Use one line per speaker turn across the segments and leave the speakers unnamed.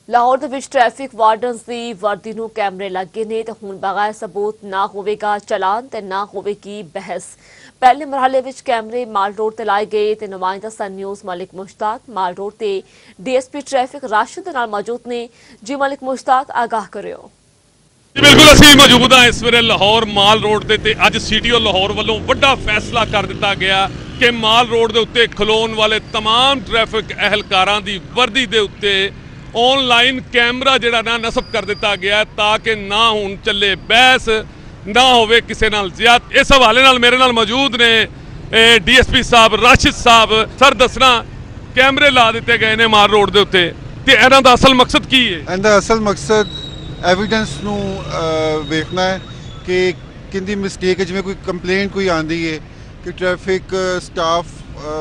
ਲਾਹੌਰ ਦੇ ਵਿੱਚ ਟ੍ਰੈਫਿਕ ਵਾਰਡਨਸ ਦੀ ਵਰਦੀ ਨੂੰ ਕੈਮਰੇ ਲੱਗੇ ਨੇ ਤੇ ਹੁਣ ਬਗੈਰ ਸਬੂਤ ਨਾ ਹੋਵੇਗਾ ਚਲਾਨ ਤੇ ਨਾ ਹੋਵੇਗੀ ਬਹਿਸ। ਪਹਿਲੇ ਮਰਹਲੇ ਵਿੱਚ ਕੈਮਰੇ ਮਾਲ ਰੋਡ ਤੇ ਲਾਏ ਗਏ ਤੇ ਨੁਮਾਇੰਦਾ ਸਨ ਨਿਊਜ਼ ਮਲਿਕ ਮੁਸ਼ਤਾਕ ਮਾਲ ਰੋਡ ਤੇ ਡੀਐਸਪੀ ਟ੍ਰੈਫਿਕ ਰਾਸ਼ਦ ਦੇ ਨਾਲ ਮੌਜੂਦ ਨੇ। ਜੀ ਮਲਿਕ ਮੁਸ਼ਤਾਕ ਆਗਾਹ ਕਰਿਓ।
बिल्कुल असीं मौजूद हाँ इस वेले लाहौर माल रोड ते अज सीटीओ लाहौर वालों वड्डा फैसला कर दिता गया कि माल रोड के उत्ते खलोन वाले तमाम ट्रैफिक एहलकारां दी वर्दी दे उत्ते ऑनलाइन कैमरा जिहड़ा ना नस्ब कर दिता गया ताकि ना हुण चले बहस ना होवे किसी नाल ज़ियादती। इस हवाले नाल मेरे नाल मौजूद ने डीएसपी साहब राशिद साहब। सर दसना कैमरे ला दिते गए ने माल रोड के उत्ते ते इहदा दा असल मकसद की है?
इहदा असल मकसद एविडेंस नू वेखना है कि किंदी मिसटेक है, जिवें कोई कंप्लेंट कोई आंदी है कि ट्रैफिक स्टाफ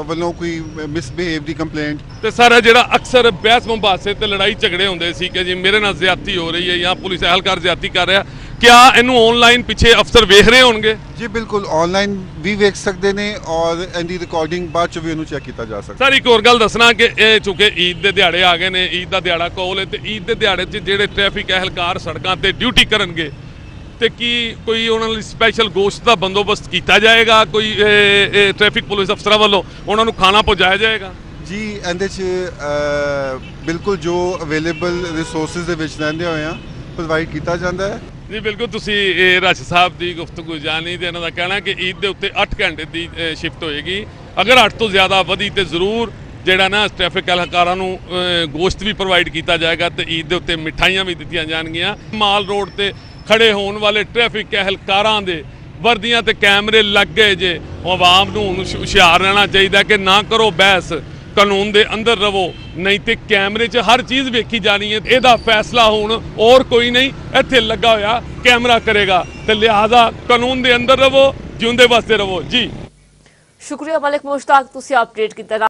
वालों कोई मिसबिहेव दी कंप्लेंट।
तो सर जिहड़ा अक्सर बहस मुबासे ते लड़ाई झगड़े होंदे सी कि जी मेरे नाल ज़्यादती हो रही है या पुलिस एहलकार ज़्यादती कर रहा, क्या इनू ऑनलाइन पीछे अफसर वेख रहे होंगे?
जी बिल्कुल ऑनलाइन भी वेख सकते हैं और इनकी रिकॉर्डिंग बाद च भी इनू चेक किया जा सकता।
सर एक होर गल दसना कि चूंकि ईद के दिहाड़े आ गए ने, ईद का दिहाड़ा कोल है, तो ईद के दिहाड़े जिहड़े ट्रैफिक एहलकार सड़कों पर ड्यूटी करनगे तो की कोई उन्होंने स्पैशल गोश्त का बंदोबस्त किया जाएगा? कोई ट्रैफिक पुलिस अफसर वालों उन्होंने खाना पहुँचाया जाएगा?
जी इहदे च बिल्कुल जो अवेलेबल रिसोर्सिस दे विच लैंदे होए प्रोवाइड किया जाता है।
जी बिल्कुल तुसी राशिद साहब की गुफ्तगू जानी तो इन्हों का कहना कि ईद के उत्ते 8 घंटे की शिफ्ट होएगी, अगर 8 तो ज़्यादा वधी तो जरूर जिहड़ा ना ट्रैफिक एहलकारां नूं गोश्त भी प्रोवाइड किया जाएगा तो ईद के उत्ते मिठाइयां भी दित्तियां जाणगियां। माल रोड ते खड़े होने वाले ट्रैफिक एहलकारां दे वर्दियां ते कैमरे लग गए जे। आवाम नूं हुशियार रहना चाहिए कि ना करो बहस, कानून दे अंदर रवो, नहीं तो कैमरे च हर चीज़ वेखी जानी है। ਇਹਦਾ फैसला हुण और कोई नहीं ਇੱਥੇ लगा होया कैमरा करेगा, तो लिहाजा कानून दे अंदर रवो, जिउंदे वास्ते रवो। जी
शुक्रिया मलिक मुश्ताक, तुसीं अपडेट कीता।